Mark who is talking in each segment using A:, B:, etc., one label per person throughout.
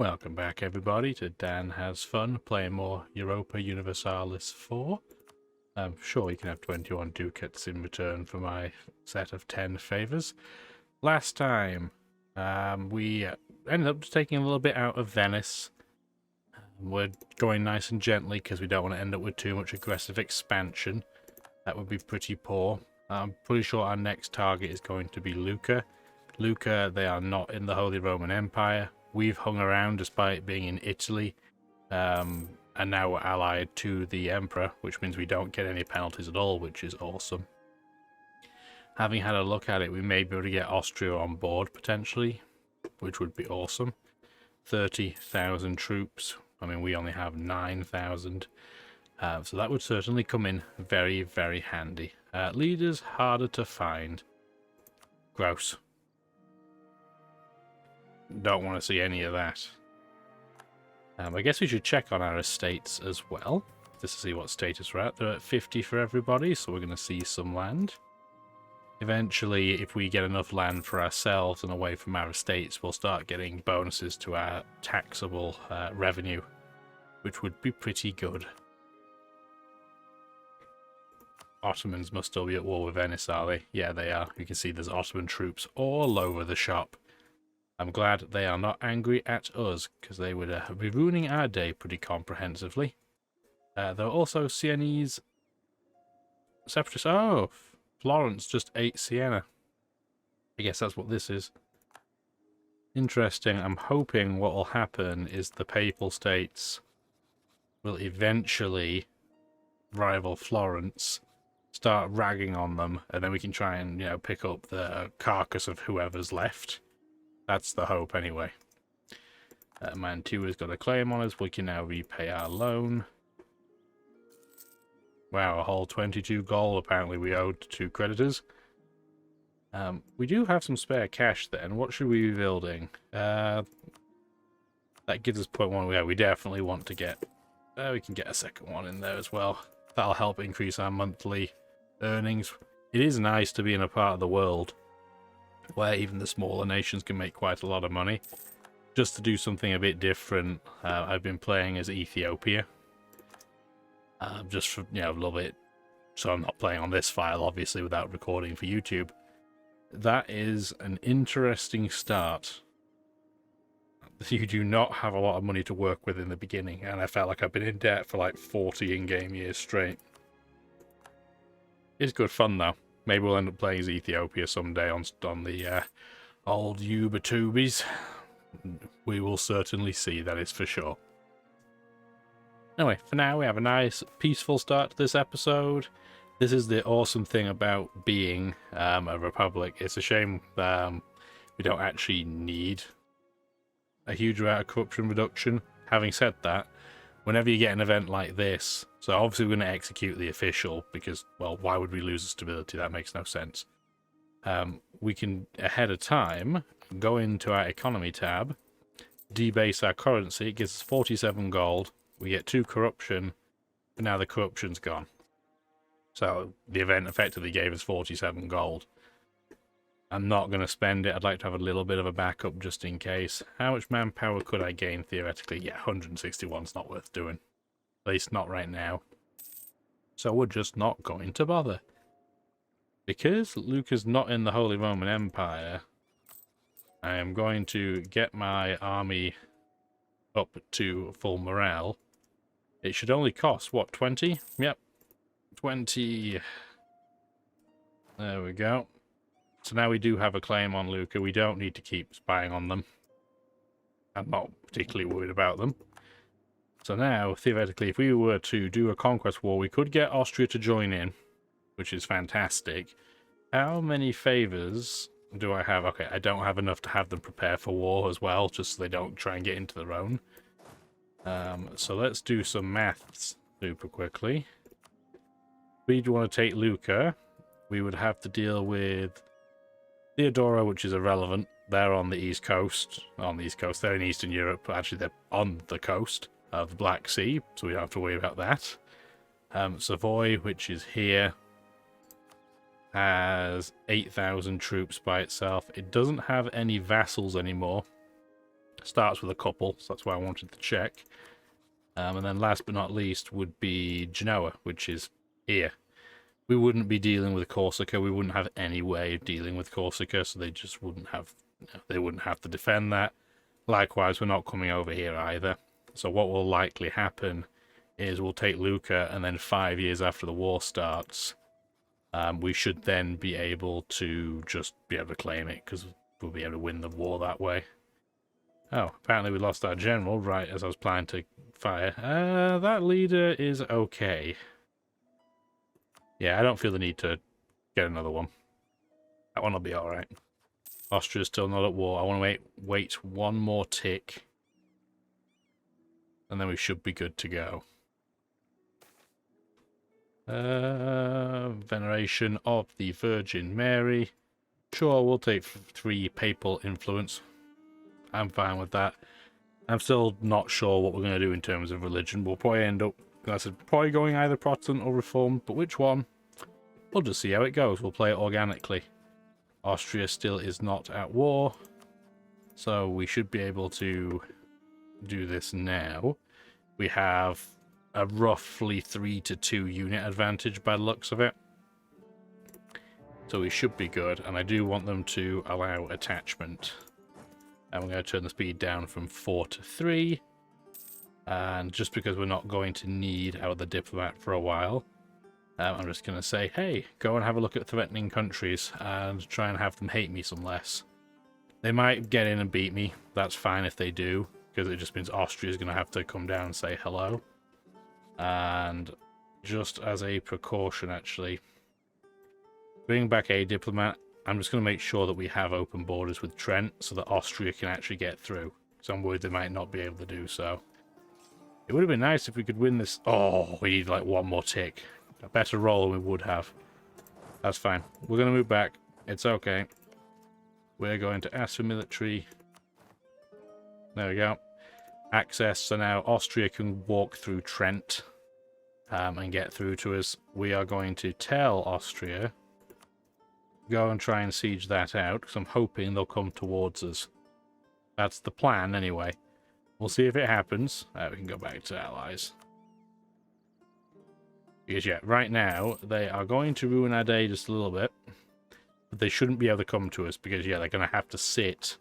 A: Welcome back everybody to Dan Has Fun, playing more Europa Universalis 4. I'm sure you can have 21 ducats in return for my set of 10 favours. Last time, we ended up just taking a little bit out of Venice. We're going nice and gently because we don't want to end up with too much aggressive expansion. That would be pretty poor. I'm pretty sure our next target is going to be Luca. Luca, they are not in the Holy Roman Empire. We've hung around despite being in Italy, and now we're allied to the Emperor, which means we don't get any penalties at all, which is awesome. Having had a look at it, we may be able to get Austria on board, potentially, which would be awesome. 30,000 troops. I mean, we only have 9,000. So that would certainly come in very, very handy. Leaders, harder to find. Gross. Don't want to see any of that. I guess we should check on our estates as well, just to see what status we're at. They're at 50 for everybody, so we're going to see some land. Eventually, if we get enough land for ourselves and away from our estates, we'll start getting bonuses to our taxable revenue, which would be pretty good. Ottomans must still be at war with Venice, are they? Yeah, they are. You can see there's Ottoman troops all over the shop. I'm glad they are not angry at us, because they would be ruining our day pretty comprehensively. There are also Sienese separatists. Oh, Florence just ate Siena. I guess that's what this is. Interesting. I'm hoping what will happen is the Papal States will eventually rival Florence, start ragging on them, and then we can try and, pick up the carcass of whoever's left. That's the hope, anyway. Mantua's got a claim on us. We can now repay our loan. Wow, a whole 22 gold apparently we owed to creditors. We do have some spare cash then. What should we be building? That gives us 0.1. Yeah, we definitely want to get... we can get a second one in there as well. That'll help increase our monthly earnings. It is nice to be in a part of the world where even the smaller nations can make quite a lot of money. Just to do something a bit different, I've been playing as Ethiopia. Just for, a little bit, so I'm not playing on this file, obviously, without recording for YouTube. That is an interesting start. You do not have a lot of money to work with in the beginning, and I felt like I've been in debt for like 40 in-game years straight. It's good fun, though. Maybe we'll end up playing as Ethiopia someday on the old Ubertubies. We will certainly see, that is for sure. Anyway, for now we have a nice, peaceful start to this episode. This is the awesome thing about being a republic. It's a shame we don't actually need a huge amount of corruption reduction. Having said that, whenever you get an event like this, so obviously we're going to execute the official because, well, why would we lose stability? That makes no sense. We can, ahead of time, go into our economy tab, debase our currency. It gives us 47 gold. We get 2 corruption, but now the corruption's gone. So the event effectively gave us 47 gold. I'm not going to spend it. I'd like to have a little bit of a backup just in case. How much manpower could I gain theoretically? Yeah, 161's not worth doing. At least not right now. So we're just not going to bother. Because Luca's not in the Holy Roman Empire, I am going to get my army up to full morale. It should only cost, what, 20? Yep. 20. There we go. So now we do have a claim on Luca. We don't need to keep spying on them. I'm not particularly worried about them. So now, theoretically, if we were to do a conquest war, we could get Austria to join in, which is fantastic. How many favours do I have? Okay, I don't have enough to have them prepare for war as well, just so they don't try and get into their own. So let's do some maths super quickly. If we want to take Luca, we would have to deal with Theodora, which is irrelevant. They're on the East Coast. On the East Coast, they're in Eastern Europe, but actually they're on the coast of the Black Sea, so we don't have to worry about that. Savoy, which is here, has 8,000 troops by itself. It doesn't have any vassals anymore. Starts with a couple, so that's why I wanted to check. And then last but not least would be Genoa, which is here. We wouldn't be dealing with Corsica. We wouldn't have any way of dealing with Corsica, so they just wouldn't have. They wouldn't have to defend that. Likewise, we're not coming over here either. So what will likely happen is we'll take Luca, and then 5 years after the war starts, we should then be able to just be able to claim it, because we'll be able to win the war that way. Oh, apparently we lost our general right as I was planning to fire. That leader is okay. Yeah, I don't feel the need to get another one. That one will be alright. Austria's still not at war. I want to wait one more tick. And then we should be good to go. Veneration of the Virgin Mary. Sure, we'll take 3 papal influence. I'm fine with that. I'm still not sure what we're going to do in terms of religion. We'll probably end up, like I said, probably going either Protestant or Reformed, but which one? We'll just see how it goes. We'll play it organically. Austria still is not at war, so we should be able to do this now. We have a roughly 3-2 unit advantage by the looks of it. So we should be good, and I do want them to allow attachment. And we're going to turn the speed down from 4 to 3. And just because we're not going to need our other diplomat for a while, I'm just going to say, hey, go and have a look at threatening countries and try and have them hate me some less. They might get in and beat me. That's fine if they do, because it just means Austria's going to have to come down and say hello. And just as a precaution, actually, bring back a diplomat. I'm just going to make sure that we have open borders with Trent so that Austria can actually get through. So I'm worried they might not be able to do so. It would have been nice if we could win this. Oh, we need like one more tick. A better roll than we would have. That's fine. We're going to move back. It's okay. We're going to ask for military. There we go. Access. So now Austria can walk through Trent and get through to us. We are going to tell Austria, go and try and siege that out, because I'm hoping they'll come towards us. That's the plan, anyway. We'll see if it happens. We can go back to allies. Because, yeah, right now, they are going to ruin our day just a little bit. But they shouldn't be able to come to us, because, yeah, they're going to have to sit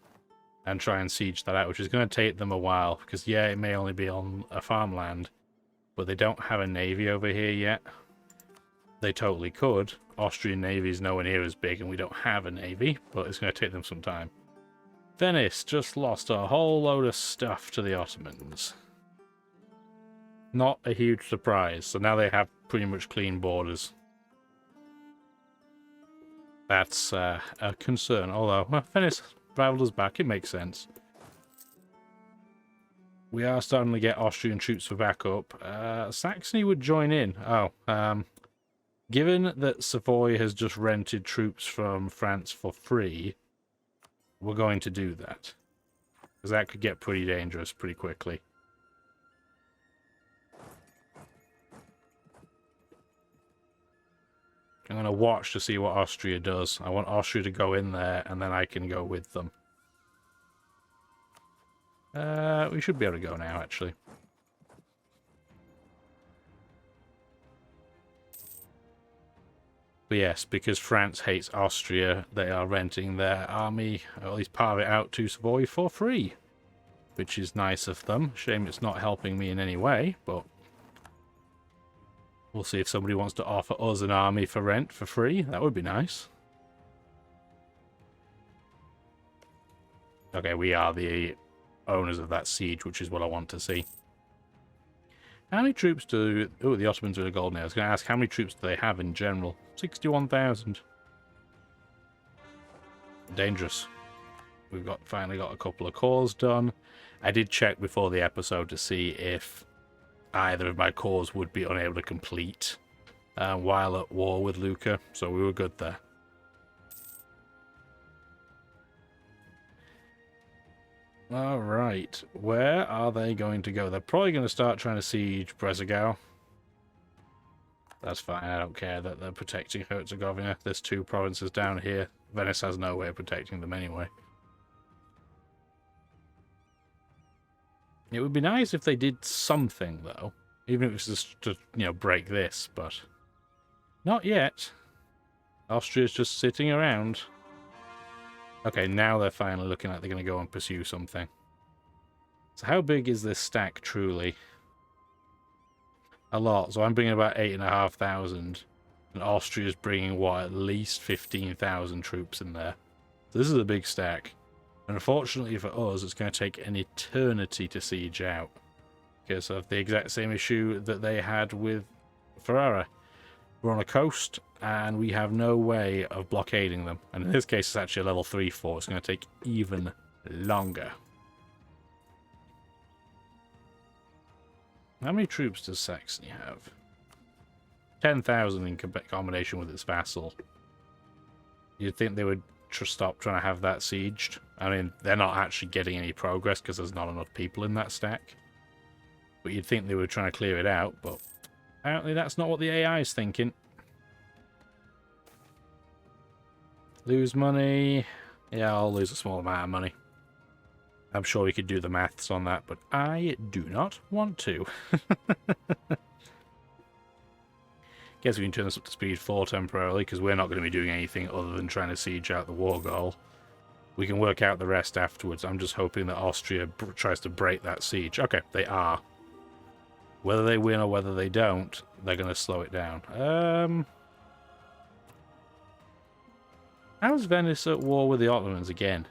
A: and try and siege that out, which is going to take them a while. Because, yeah, it may only be on a farmland, but they don't have a navy over here yet. They totally could. Austrian navy is nowhere near as big, and we don't have a navy, but it's going to take them some time. Venice just lost a whole load of stuff to the Ottomans. Not a huge surprise, so now they have pretty much clean borders. That's a concern, although well, Venice rivaled us back, it makes sense. We are starting to get Austrian troops for backup. Saxony would join in. Given that Savoy has just rented troops from France for free, we're going to do that. Because that could get pretty dangerous pretty quickly. I'm going to watch to see what Austria does. I want Austria to go in there, and then I can go with them. We should be able to go now, actually. But yes, because France hates Austria, they are renting their army, or at least part of it, out to Savoy for free. Which is nice of them. Shame it's not helping me in any way, but we'll see if somebody wants to offer us an army for rent for free. That would be nice. Okay, we are the owners of that siege, which is what I want to see. How many troops do... Oh, the Ottomans are the gold now. I was going to ask, how many troops do they have in general? 61,000. Dangerous. We've finally got a couple of corps done. I did check before the episode to see if either of my corps would be unable to complete while at war with Luca, so we were good there. Alright, where are they going to go? They're probably going to start trying to siege Bresegau. That's fine, I don't care that they're protecting Herzegovina. There's 2 provinces down here. Venice has no way of protecting them anyway. It would be nice if they did something, though. Even if it was just to, you know, break this, but... Not yet. Austria's just sitting around. Okay, now they're finally looking like they're going to go and pursue something. So how big is this stack, truly? A lot. So I'm bringing about 8,500. And Austria's bringing, what, at least 15,000 troops in there. So this is a big stack. And unfortunately for us, it's going to take an eternity to siege out. Because of the exact same issue that they had with Ferrara. We're on a coast, and we have no way of blockading them. And in this case, it's actually a level 3 fort. It's going to take even longer. How many troops does Saxony have? 10,000 in combination with its vassal. You'd think they would stop trying to have that sieged. I mean, they're not actually getting any progress because there's not enough people in that stack. But you'd think they were trying to clear it out, but apparently that's not what the AI is thinking. Lose money. Yeah, I'll lose a small amount of money. I'm sure we could do the maths on that, but I do not want to. Guess we can turn this up to speed 4 temporarily, because we're not going to be doing anything other than trying to siege out the war goal. We can work out the rest afterwards. I'm just hoping that Austria tries to break that siege. Okay, they are. Whether they win or whether they don't, they're going to slow it down. How's Venice at war with the Ottomans again?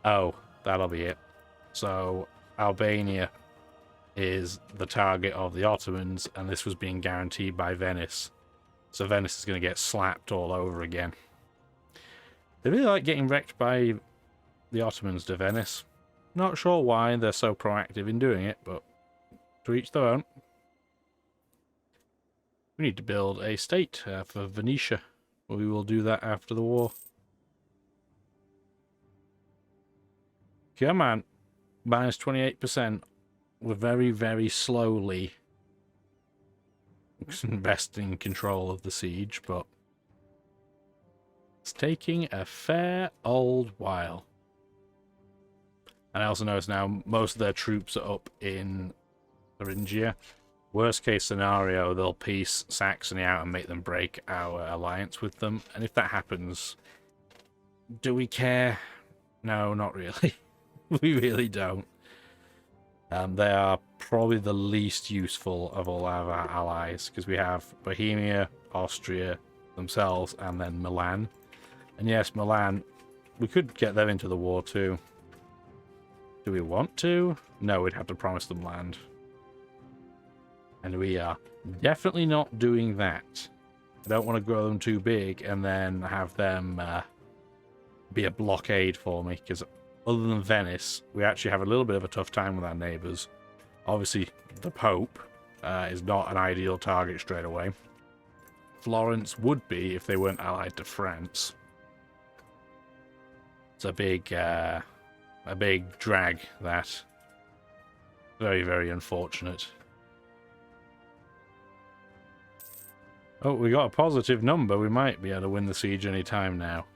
A: Oh, that'll be it. So, Albania is the target of the Ottomans, and this was being guaranteed by Venice. So Venice is going to get slapped all over again. They really like getting wrecked by the Ottomans to Venice. Not sure why they're so proactive in doing it, but to each their own. We need to build a state for Venetia. We will do that after the war. Come on. Minus 28%. We're very, very slowly investing in control of the siege, but it's taking a fair old while. And I also notice now most of their troops are up in Thuringia. Worst case scenario, they'll piece Saxony out and make them break our alliance with them. And if that happens, do we care? No, not really. We really don't. They are probably the least useful of all of our allies, because we have Bohemia, Austria themselves, and then Milan. And yes, Milan, we could get them into the war too. Do we want to? No, we'd have to promise them land. And we are definitely not doing that. I don't want to grow them too big and then have them be a blockade for me, because other than Venice, we actually have a little bit of a tough time with our neighbours. Obviously, the Pope is not an ideal target straight away. Florence would be if they weren't allied to France. It's a big drag, that. Very, very unfortunate. Oh, we got a positive number. We might be able to win the siege any time now.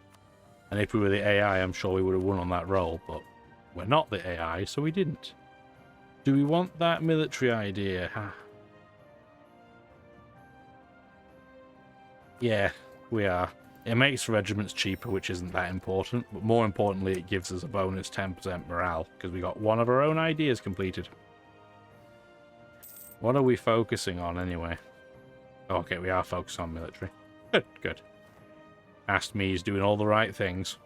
A: And if we were the AI, I'm sure we would have won on that roll, but we're not the AI, so we didn't. Do we want that military idea? Yeah, we are. It makes regiments cheaper, which isn't that important, but more importantly, it gives us a bonus 10% morale, because we got one of our own ideas completed. What are we focusing on, anyway? Okay, we are focused on military. Good, good. Asked me, he's doing all the right things.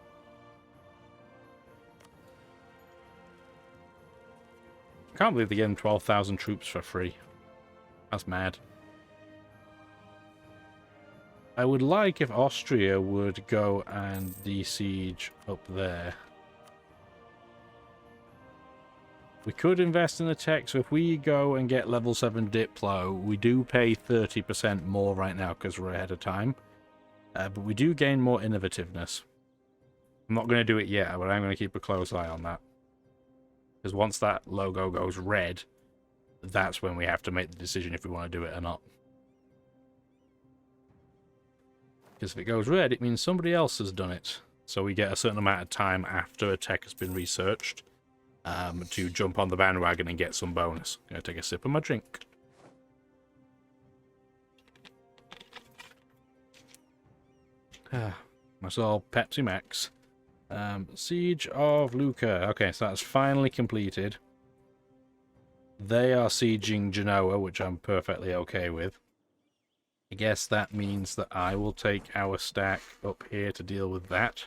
A: I can't believe they're getting 12,000 troops for free. That's mad. I would like if Austria would go and besiege up there. We could invest in the tech, so if we go and get level 7 Diplo, we do pay 30% more right now because we're ahead of time. But we do gain more innovativeness. I'm not going to do it yet, but I'm going to keep a close eye on that. Because once that logo goes red, that's when we have to make the decision if we want to do it or not. Because if it goes red, it means somebody else has done it. So we get a certain amount of time after a tech has been researched to jump on the bandwagon and get some bonus. I'm going to take a sip of my drink. That's all Pepsi Max. Siege of Luca. Okay, so that's finally completed. They are sieging Genoa, which I'm perfectly okay with. I guess that means that I will take our stack up here to deal with that.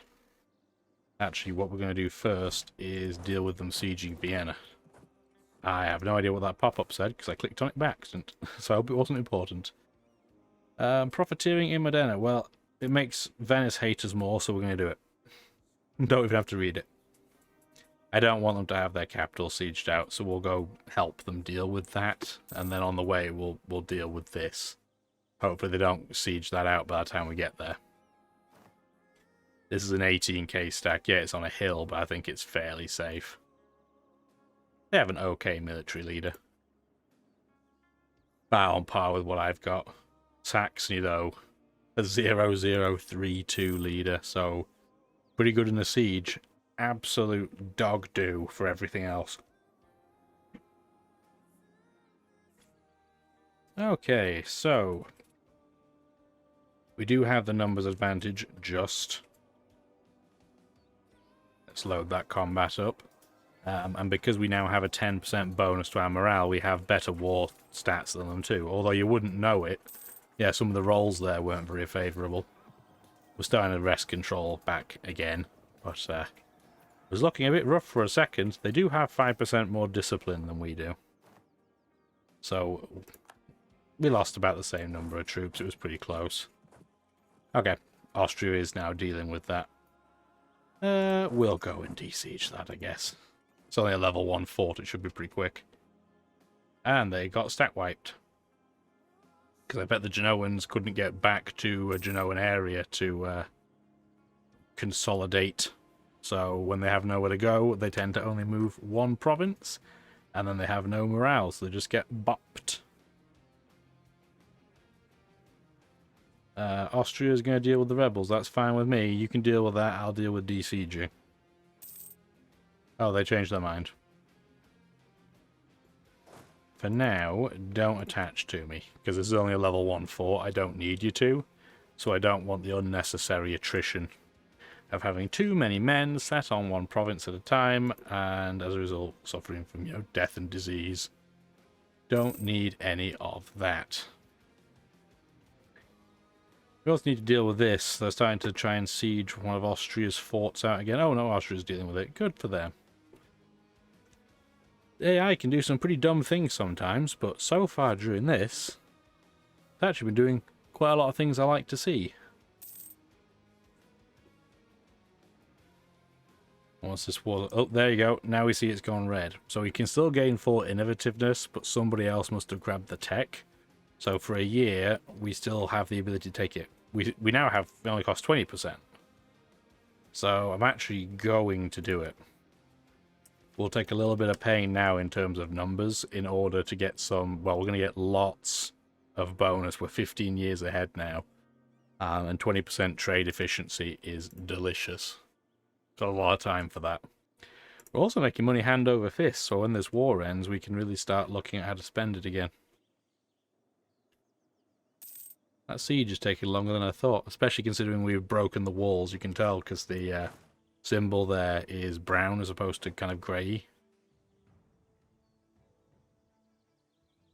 A: Actually, what we're going to do first is deal with them sieging Vienna. I have no idea what that pop-up said, because I clicked on it by accident, so I hope it wasn't important. Profiteering in Modena. Well, it makes Venice hate us more, so we're going to do it. Don't even have to read it. I don't want them to have their capital sieged out, so we'll go help them deal with that, and then on the way we'll deal with this. Hopefully they don't siege that out by the time we get there. This is an 18k stack. Yeah, it's on a hill, but I think it's fairly safe. They have an okay military leader. About on par with what I've got. Saxony, though, a 0032 leader, so pretty good in the siege. Absolute dog do for everything else. Okay, so we do have the numbers advantage, just. Let's load that combat up. And because we now have a 10% bonus to our morale, we have better war stats than them too. Although you wouldn't know it. Yeah, some of the rolls there weren't very favourable. We're starting to wrest control back again, but it was looking a bit rough for a second. They do have 5% more discipline than we do. So we lost about the same number of troops. It was pretty close. Okay, Austria is now dealing with that. We'll go and de-siege that, I guess. It's only a level 1 fort. It should be pretty quick. And they got stack wiped. Because I bet the Genoans couldn't get back to a Genoan area to consolidate. So when they have nowhere to go, they tend to only move one province. And then they have no morale, so they just get bopped. Austria's going to deal with the rebels. That's fine with me. You can deal with that. I'll deal with de-sieging. Oh, they changed their mind. For now, don't attach to me, because this is only a level 1 fort. I don't need you to, so I don't want the unnecessary attrition of having too many men set on one province at a time, and as a result, suffering from, you know, death and disease. Don't need any of that. We also need to deal with this. They're starting to try and siege one of Austria's forts out again. Oh no, Austria's dealing with it. Good for them. AI can do some pretty dumb things sometimes, but so far during this, it's actually been doing quite a lot of things I like to see. Once this war... Oh, there you go. Now we see it's gone red. So we can still gain full innovativeness, but somebody else must have grabbed the tech. So for a year, we still have the ability to take it. We now have... It only costs 20%. So I'm actually going to do it. We'll take a little bit of pain now in terms of numbers in order to get some... Well, we're going to get lots of bonus. We're 15 years ahead now. And 20% trade efficiency is delicious. Got a lot of time for that. We're also making money hand over fist, so when this war ends, we can really start looking at how to spend it again. That siege is taking longer than I thought, especially considering we've broken the walls. You can tell because the symbol there is brown as opposed to kind of grey.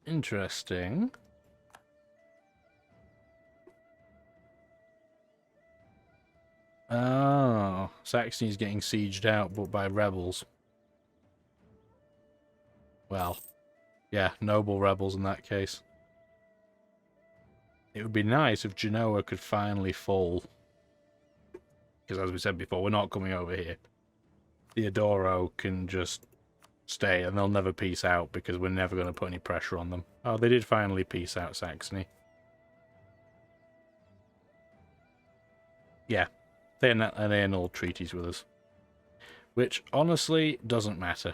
A: Interesting. Oh, Saxony's getting sieged out, but by rebels. Well, yeah, noble rebels in that case. It would be nice if Genoa could finally fall. Because as we said before, we're not coming over here. Theodoro can just stay and they'll never peace out because we're never going to put any pressure on them. Oh, they did finally peace out Saxony. Yeah, they annulled treaties with us. Which, honestly, doesn't matter.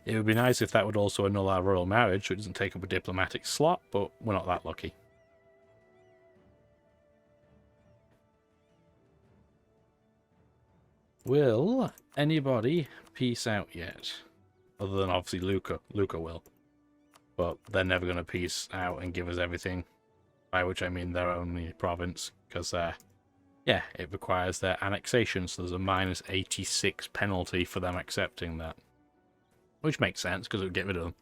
A: It would be nice if that would also annul our royal marriage so it doesn't take up a diplomatic slot, but we're not that lucky. Will anybody peace out yet? Other than obviously Luca. Luca will. But they're never going to peace out and give us everything. By which I mean their only province. Because, yeah, it requires their annexation. So there's a minus 86 penalty for them accepting that. Which makes sense, because it would get rid of them.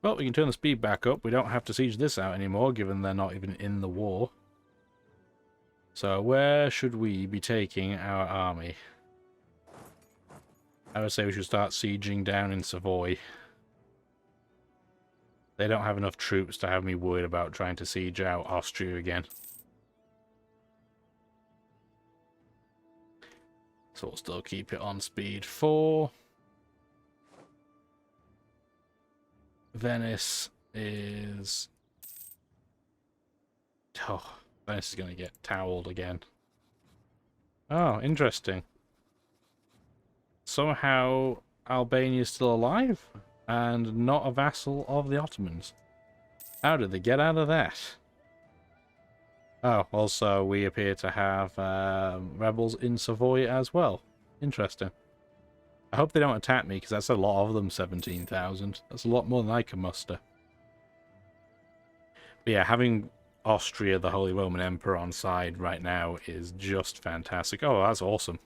A: Well, we can turn the speed back up. We don't have to siege this out anymore, given they're not even in the war. So where should we be taking our army? I would say we should start sieging down in Savoy. They don't have enough troops to have me worried about trying to siege out Austria again. So we'll still keep it on speed 4. Venice is... Oh, Venice is going to get toweled again. Oh, interesting. Somehow Albania is still alive and not a vassal of the Ottomans. How did they get out of that? Oh, also we appear to have rebels in Savoy as well. Interesting. I hope they don't attack me, because that's a lot of them, 17,000. That's a lot more than I can muster. But yeah, having Austria, the Holy Roman Emperor, on side right now is just fantastic. Oh, that's awesome.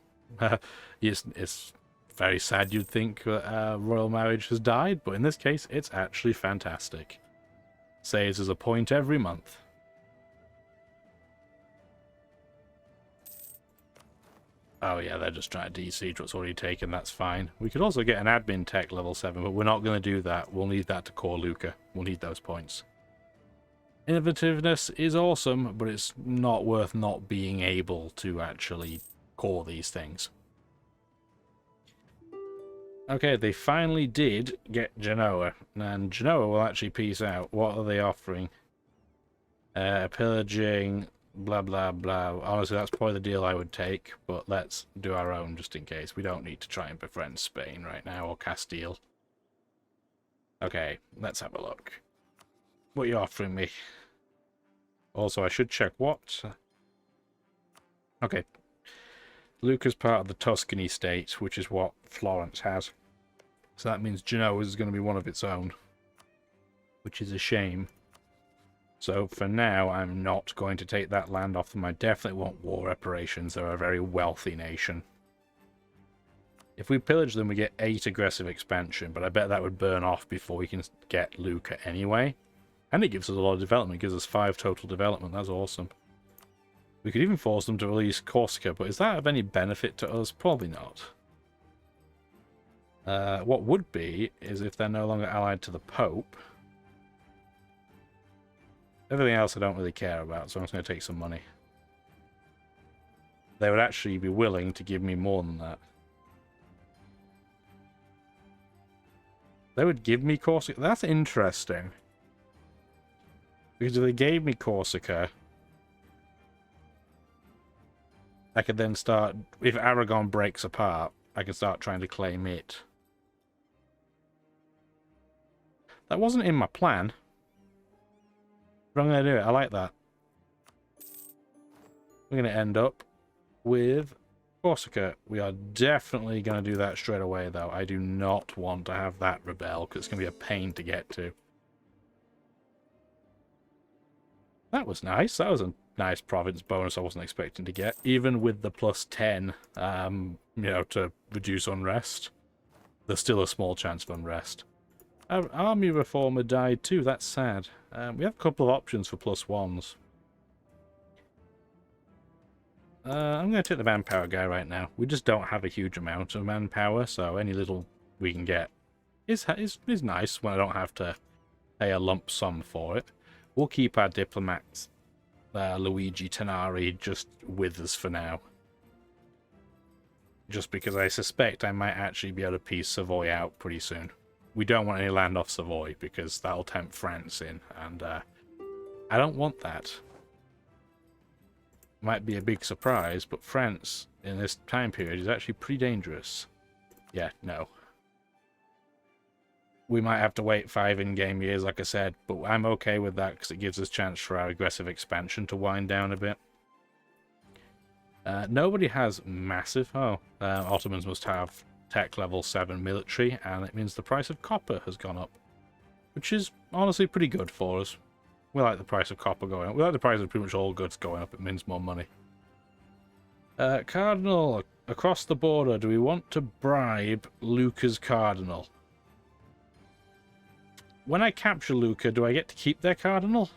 A: It's very sad you'd think royal marriage has died, but in this case, it's actually fantastic. Saves us a point every month. Oh yeah, they're just trying to de-siege what's already taken, that's fine. We could also get an admin tech level 7, but we're not going to do that. We'll need that to core Luca. We'll need those points. Innovativeness is awesome, but it's not worth not being able to actually core these things. Okay, they finally did get Genoa, and Genoa will actually peace out. What are they offering? Pillaging... blah blah blah. Honestly, that's probably the deal I would take, but let's do our own just in case. We don't need to try and befriend Spain right now, or Castile. Okay, let's have a look. What are you offering me? Also, I should check what. Okay. Luca's part of the Tuscany state, which is what Florence has. So that means Genoa is going to be one of its own, which is a shame. So for now, I'm not going to take that land off them. I definitely want war reparations. They're a very wealthy nation. If we pillage them, we get 8 aggressive expansion, but I bet that would burn off before we can get Luca anyway. And it gives us a lot of development. It gives us 5 total development. That's awesome. We could even force them to release Corsica, but is that of any benefit to us? Probably not. What would be is if they're no longer allied to the Pope. Everything else I don't really care about, so I'm just going to take some money. They would actually be willing to give me more than that. They would give me Corsica? That's interesting. Because if they gave me Corsica, I could then start... If Aragon breaks apart, I can start trying to claim it. That wasn't in my plan. But I'm going to do it. I like that. We're going to end up with Corsica. We are definitely going to do that straight away, though. I do not want to have that rebel, because it's going to be a pain to get to. That was nice. That was a nice province bonus I wasn't expecting to get. Even with the plus 10, you know, to reduce unrest. There's still a small chance of unrest. Our army reformer died too. That's sad. We have a couple of options for plus 1s. I'm going to take the manpower guy right now. We just don't have a huge amount of manpower, so any little we can get is nice when I don't have to pay a lump sum for it. We'll keep our diplomats, Luigi Tenari, just with us for now. Just because I suspect I might actually be able to piece Savoy out pretty soon. We don't want any land off Savoy, because that'll tempt France in, and I don't want that. Might be a big surprise, but France, in this time period, is actually pretty dangerous. Yeah, no. We might have to wait 5 in-game years, like I said, but I'm okay with that, because it gives us a chance for our aggressive expansion to wind down a bit. Nobody has massive... Oh, Ottomans must have tech level 7 military, and it means the price of copper has gone up. Which is honestly pretty good for us. We like the price of copper going up. We like the price of pretty much all goods going up. It means more money. Cardinal, across the border, do we want to bribe Luca's cardinal? When I capture Luca, do I get to keep their cardinal?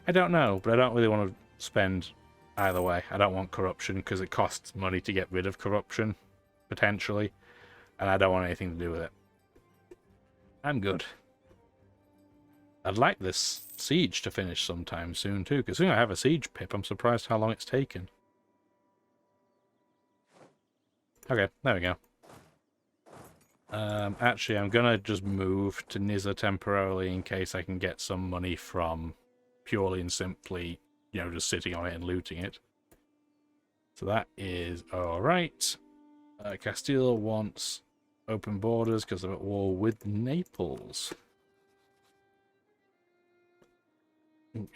A: I don't know, but I don't really want to spend either way. I don't want corruption because it costs money to get rid of corruption, potentially, and I don't want anything to do with it. I'm good. I'd like this siege to finish sometime soon too, because soon I have a siege pip. I'm surprised how long it's taken. Okay, there we go. Actually, I'm gonna just move to Nizza temporarily in case I can get some money from purely and simply, you know, just sitting on it and looting it. So that is alright. Castile wants open borders because they're at war with Naples.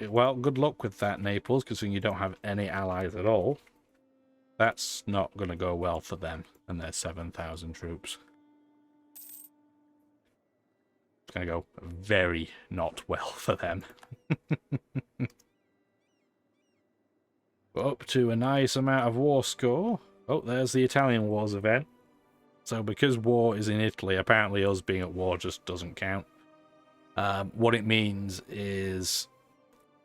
A: Well, good luck with that, Naples, considering you don't have any allies at all. That's not going to go well for them and their 7,000 troops. It's going to go very not well for them. We're up to a nice amount of war score. Oh, there's the Italian Wars event. So because war is in Italy, apparently us being at war just doesn't count. What it means is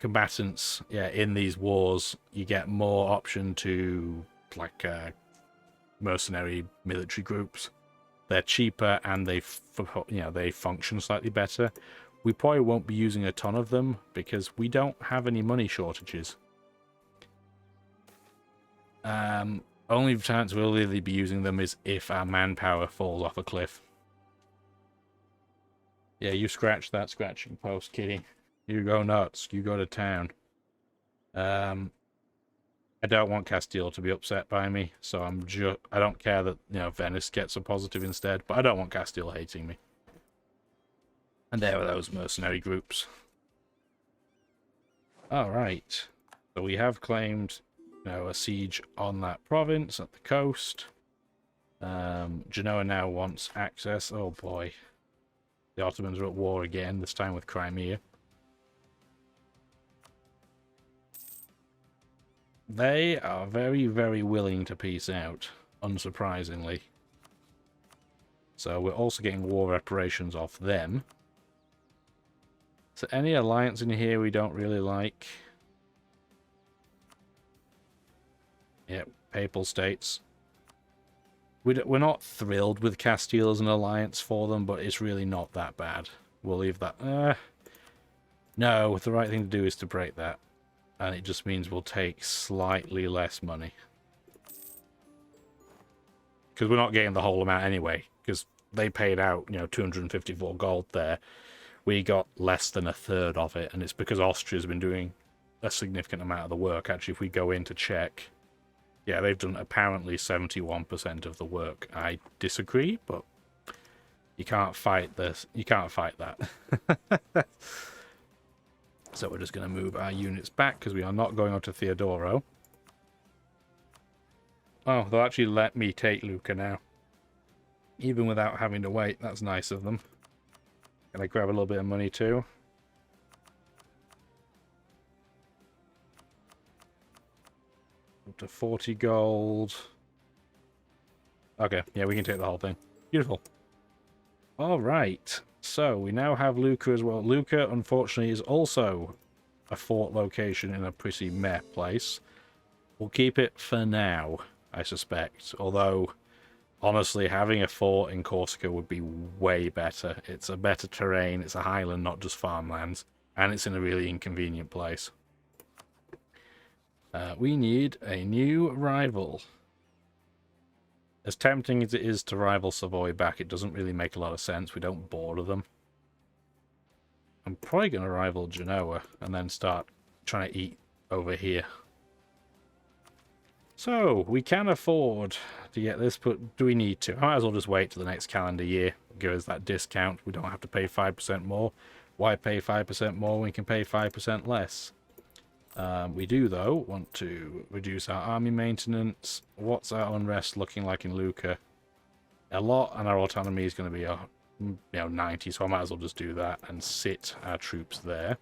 A: combatants, yeah, in these wars, you get more option to, like, mercenary military groups. They're cheaper and they function slightly better. We probably won't be using a ton of them because we don't have any money shortages. Only chance we'll really be using them is if our manpower falls off a cliff. Yeah, you scratch that scratching post, kitty. You go nuts. You go to town. I don't want Castile to be upset by me, so I don't care that, you know, Venice gets a positive instead, but I don't want Castile hating me. And there are those mercenary groups. Alright. So we have claimed, you know, a siege on that province at the coast. Genoa now wants access. Oh boy. The Ottomans are at war again, this time with Crimea. They are very, very willing to peace out, unsurprisingly. So we're also getting war reparations off them. So any alliance in here we don't really like. Yep, Papal States. We're not thrilled with Castile as an alliance for them, but it's really not that bad. We'll leave that. No, the right thing to do is to break that. And it just means we'll take slightly less money. Because we're not getting the whole amount anyway. Because they paid out, you know, 254 gold there. We got less than a third of it. And it's because Austria's been doing a significant amount of the work. Actually, if we go in to check... Yeah, they've done apparently 71% of the work. I disagree, but you can't fight this. You can't fight that. So we're just going to move our units back because we are not going on to Theodoro. Oh, they'll actually let me take Luca now. Even without having to wait. That's nice of them. Can I grab a little bit of money too? Up to 40 gold. Okay, yeah, we can take the whole thing. Beautiful. Alright, so we now have Luca as well. Luca, unfortunately, is also a fort location in a pretty meh place. We'll keep it for now, I suspect. Although, honestly, having a fort in Corsica would be way better. It's a better terrain, it's a highland, not just farmlands, and it's in a really inconvenient place. We need a new rival. As tempting as it is to rival Savoy back, it doesn't really make a lot of sense. We don't border them. I'm probably going to rival Genoa and then start trying to eat over here. So, we can afford to get this, but do we need to? I might as well just wait till the next calendar year. Give us that discount. We don't have to pay 5% more. Why pay 5% more when we can pay 5% less? We do, though, want to reduce our army maintenance. What's our unrest looking like in Luca? A lot, and our autonomy is going to be 90, so I might as well just do that and sit our troops there.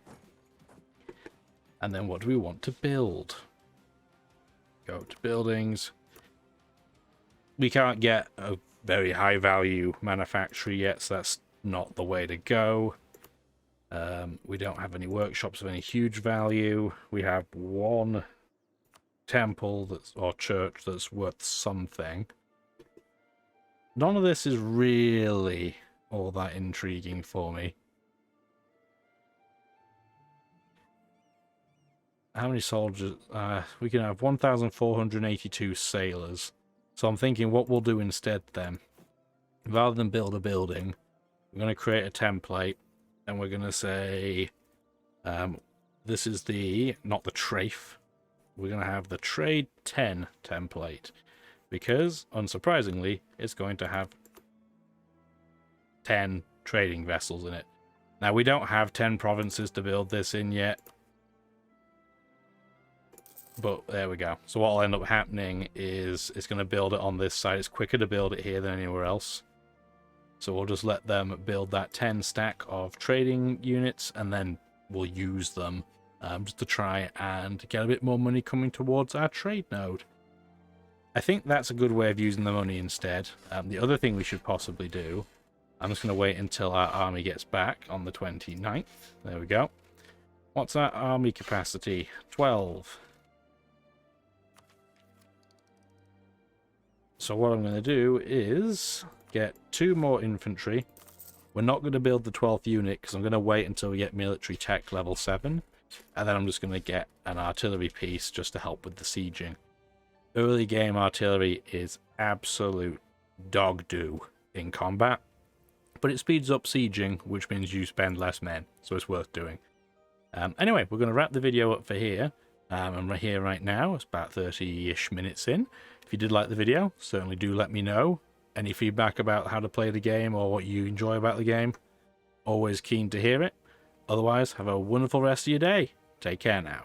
A: And then what do we want to build? Go to buildings. We can't get a very high value manufactory yet, so that's not the way to go. We don't have any workshops of any huge value. We have one temple or church that's worth something. None of this is really all that intriguing for me. How many soldiers? We can have 1,482 sailors. So I'm thinking what we'll do instead then, rather than build a building, we're going to create a template, and we're going to say, this is not the trafe, we're going to have the trade 10 template, because, unsurprisingly, it's going to have 10 trading vessels in it. Now, we don't have 10 provinces to build this in yet, but there we go. So what will end up happening is it's going to build it on this side. It's quicker to build it here than anywhere else. So we'll just let them build that 10 stack of trading units, and then we'll use them just to try and get a bit more money coming towards our trade node. I think that's a good way of using the money instead. The other thing we should possibly do, I'm just going to wait until our army gets back on the 29th. There we go. What's our army capacity? 12. So what I'm going to do is get 2 more infantry. We're not going to build the 12th unit because I'm going to wait until we get military tech level 7. And then I'm just going to get an artillery piece just to help with the sieging. Early game artillery is absolute dog do in combat. But it speeds up sieging, which means you spend less men. So it's worth doing. Anyway, we're going to wrap the video up for here. I'm right here right now. It's about 30-ish minutes in. If you did like the video, certainly do let me know. Any feedback about how to play the game or what you enjoy about the game, always keen to hear it. Otherwise, have a wonderful rest of your day. Take care now.